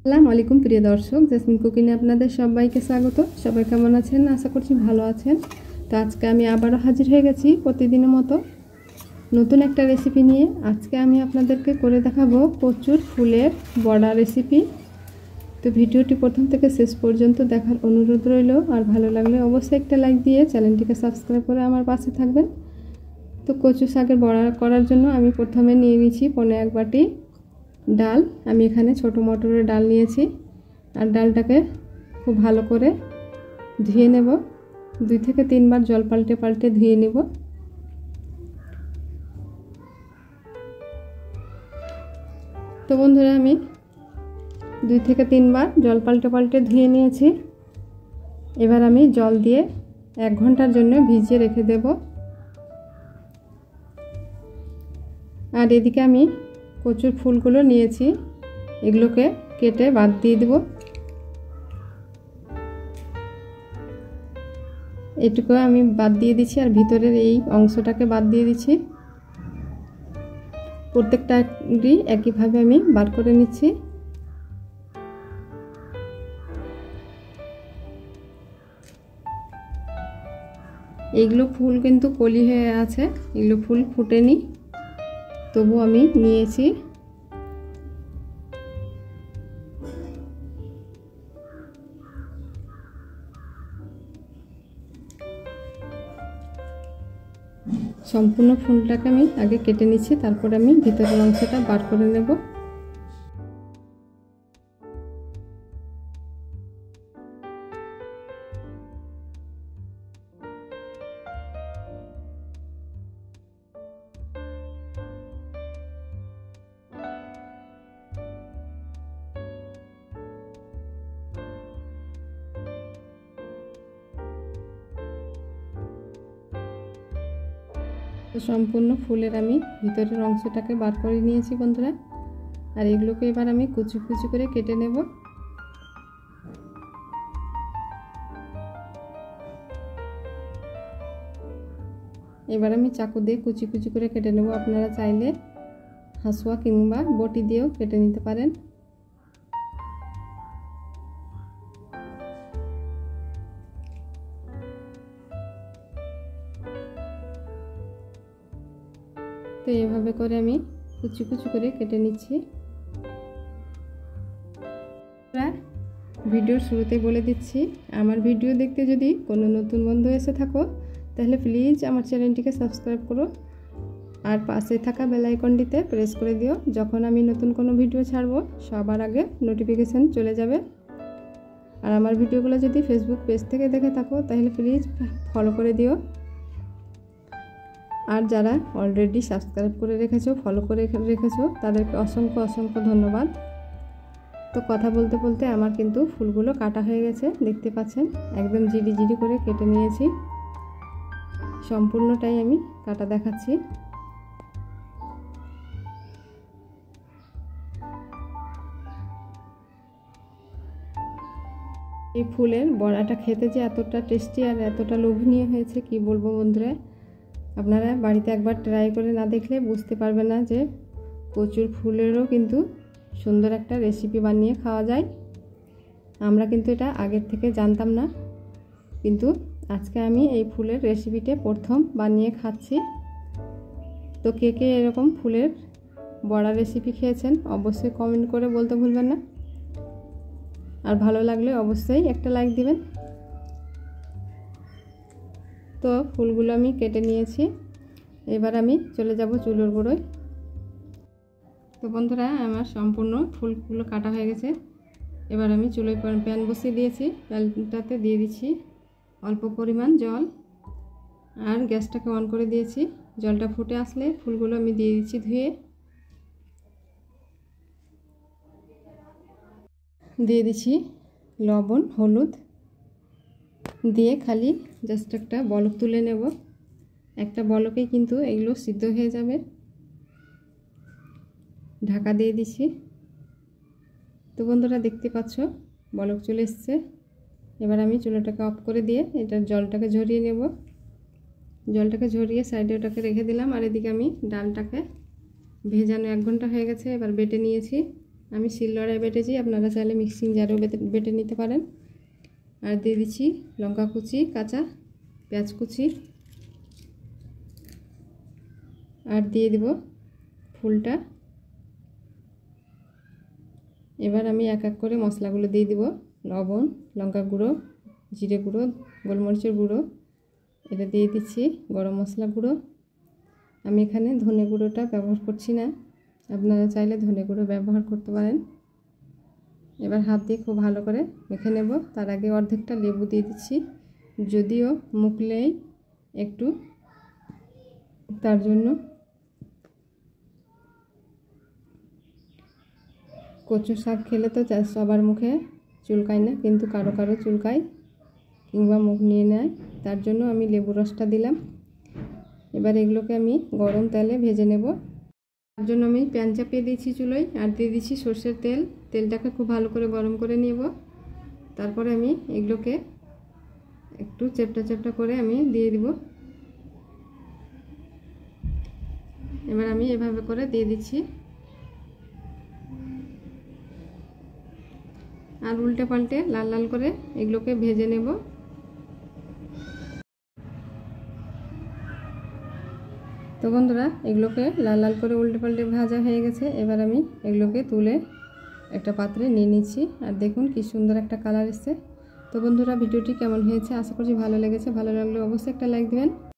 আসসালামু আলাইকুম প্রিয় দর্শক, জেসমিন কুকিংয়ে আপনাদের সবাইকে স্বাগত। সবাই কেমন আছেন? আশা করছি ভালো আছেন। তো আজকে আমি আবারও হাজির হয়ে গেছি প্রতিদিনের মতো নতুন একটা রেসিপি নিয়ে। আজকে আমি আপনাদেরকে করে দেখাবো কচুর ফুলের বড়া রেসিপি। তো ভিডিওটি প্রথম থেকে শেষ পর্যন্ত দেখার অনুরোধ রইল। আর ভালো লাগলে অবশ্যই একটা লাইক দিয়ে চ্যানেলটিকে সাবস্ক্রাইব করে আমার পাশে থাকবেন। তো কচু শাকের বড়া করার জন্য আমি প্রথমে নিয়ে নিয়েছি 1.5 বাটি ডাল। আমি এখানে ছোট মটরের ডাল নিয়েছি। আর ডালটাকে খুব ভালো করে ধুয়ে নেব। 2 থেকে 3 বার জল পাল্টে পাল্টে ধুয়ে নেব। তো বন্ধুরা, আমি 2 থেকে 3 বার জল পাল্টে পাল্টে ধুয়ে নিয়েছি। এবার আমি জল দিয়ে 1 ঘন্টার জন্য ভিজিয়ে রেখে দেব। আর এদিকে আমি কচুর ফুলগুলো নিয়েছি, এগুলোকে কেটে বাদ দিয়ে দেব। এটুকু আমি বাদ দিয়ে দিচ্ছি, আর ভিতরের এই অংশটাকে বাদ দিয়ে দিচ্ছি। প্রত্যেকটারই একইভাবে আমি বার করে নিচ্ছি। এইগুলো ফুল কিন্তু কলি হয়ে আছে, এগুলো ফুল ফুটেনি, তবু আমি নিয়েছি। সম্পূর্ণ ফুলটাকে আমি আগে কেটে নিচ্ছি, তারপরে আমি ভিতরের অংশটা বার করে নেব। তো সম্পূর্ণ ফুলের আমি ভিতরের অংশটাকে বার করে নিয়েছি বন্ধুরা। আর এগুলোকে এবার আমি কুচি কুচি করে কেটে নেব। এবার আমি চাকু দিয়ে কুচি কুচি করে কেটে নেব। আপনারা চাইলে হাঁসুয়া কিংবা বটি দিয়েও কেটে নিতে পারেন। তো এভাবে করে আমি কুচি কুচি করে কেটে নিচ্ছি। ভিডিওর শুরুতে বলে দিচ্ছি, আমার ভিডিও দেখতে যদি কোনো নতুন বন্ধু এসে থাকো তাহলে প্লিজ আমার চ্যানেলটিকে সাবস্ক্রাইব করো, আর পাশে থাকা বেল আইকনটিতে প্রেস করে দিও। যখন আমি নতুন কোনো ভিডিও ছাড়বো সবার আগে নোটিফিকেশান চলে যাবে। আর আমার ভিডিওগুলো যদি ফেসবুক পেজ থেকে দেখে থাকো তাহলে প্লিজ ফলো করে দিও। আর যারা অলরেডি সাবস্ক্রাইব করে রেখেছো, ফলো করে রেখেছো, তাদেরকে অসংখ্য অসংখ্য ধন্যবাদ। তো কথা বলতে বলতে আমার কিন্তু ফুলগুলো কাটা হয়ে গেছে, দেখতে পাচ্ছেন একদম জিরি জিরি করে কেটে নিয়েছি। সম্পূর্ণটাই আমি কাটা দেখাচ্ছি। এই ফুলের বড়াটা খেতে যে এতটা টেস্টি আর এতটা লোভনীয় হয়েছে কি বলবো বন্ধুরা। আপনারা বাড়িতে একবার ট্রাই করে না দেখলে বুঝতে পারবেন না যে কচুর ফুলেরও কিন্তু সুন্দর একটা রেসিপি বানিয়ে খাওয়া যায়। আমরা কিন্তু এটা আগের থেকে জানতাম না, কিন্তু আজকে আমি এই ফুলের রেসিপিটা প্রথম বানিয়ে খাচ্ছি। তো কে কে এরকম ফুলের বড়া রেসিপি খেয়েছেন অবশ্যই কমেন্ট করে বলতে ভুলবেন না। আর ভালো লাগলে অবশ্যই একটা লাইক দিবেন। তো ফুলগুলো আমি কেটে নিয়েছি, এবার আমি চলে যাব চুলোর গোড়ায়। তো বন্ধুরা, আমার সম্পূর্ণ ফুলগুলো কাটা হয়ে গেছে। এবার আমি চুলোয় প্যান বসিয়ে দিয়েছি। প্যানটাতে দিয়ে দিচ্ছি অল্প পরিমাণ জল, আর গ্যাসটাকে অন করে দিয়েছি। জলটা ফুটে আসলে ফুলগুলো আমি দিয়ে দিচ্ছি ধুয়ে। দিয়ে দিচ্ছি লবণ, হলুদ দিয়ে খালি জাস্ট একটা বলক তুলে নেব। একটা বলকেই কিন্তু এগুলো সিদ্ধ হয়ে যাবে। ঢাকা দিয়ে দিচ্ছি। তো বন্ধুরা, দেখতে পাচ্ছ বলক চলে এসছে। এবার আমি চুলাটাকে অফ করে দিয়ে এটার জলটাকে ঝরিয়ে নেব। জলটাকে ঝরিয়ে সাইডে ওটাকে রেখে দিলাম। আর এদিকে আমি ডালটাকে ভেজানো 1 ঘন্টা হয়ে গেছে, এবার বেটে নিয়েছি। আমি শিলনোড়ায় বেটেছি, আপনারা চাইলে মিক্সিং জারেও বেটে নিতে পারেন। আর দিয়ে দিচ্ছি লঙ্কা কুচি, কাঁচা পেঁয়াজ কুচি, আর দিয়ে দিব ফুলটা। এবার আমি এক এক করে মশলাগুলো দিয়ে দিব। লবণ, লঙ্কা গুঁড়ো, জিরে গুঁড়ো, গোলমরিচের গুঁড়ো, এটা দিয়ে দিচ্ছি গরম মশলা গুঁড়ো। আমি এখানে ধনে গুঁড়োটা ব্যবহার করছি না, আপনারা চাইলে ধনে গুঁড়ো ব্যবহার করতে পারেন। এবার হাত দিয়ে খুব ভালো করে মেখে নেব। তার আগে অর্ধেকটা লেবু দিয়ে দিচ্ছি, যদিও মুখলেই একটু, তার জন্য। কচু শাক খেলে তো সবার মুখে চুলকায় না, কিন্তু কারো কারো চুলকায় কিংবা মুখ নিয়ে নেয়, তার জন্য আমি লেবু রসটা দিলাম। এবার এগুলোকে আমি গরম তেলে ভেজে নেব। তার জন্য আমি প্যান চাপিয়ে দিয়েছি চুলোয়, আর দিয়ে দিচ্ছি সর্ষের তেল। তেলটাকে খুব ভালো করে গরম করে নেব। তারপরে আমি এগুলোকে একটু চ্যাপটা চ্যাপটা করে আমি দিয়ে দিব। এবার আমি এভাবে করে দিয়ে দিচ্ছি, আর উল্টে পাল্টে লাল লাল করে এগুলোকে ভেজে নেব। তো বন্ধুরা, এগুলোকে লাল লাল করে উল্টে পাল্টে ভাজা হয়ে গেছে। এবার আমি এগুলোকে তুলে একটা পাত্রে নিয়ে নিচ্ছি, আর দেখুন কি সুন্দর একটা কালার এসেছে। তো বন্ধুরা, ভিডিওটি কেমন হয়েছে আশা করছি ভালো লেগেছে। ভালো লাগলে অবশ্যই একটা লাইক দেবেন।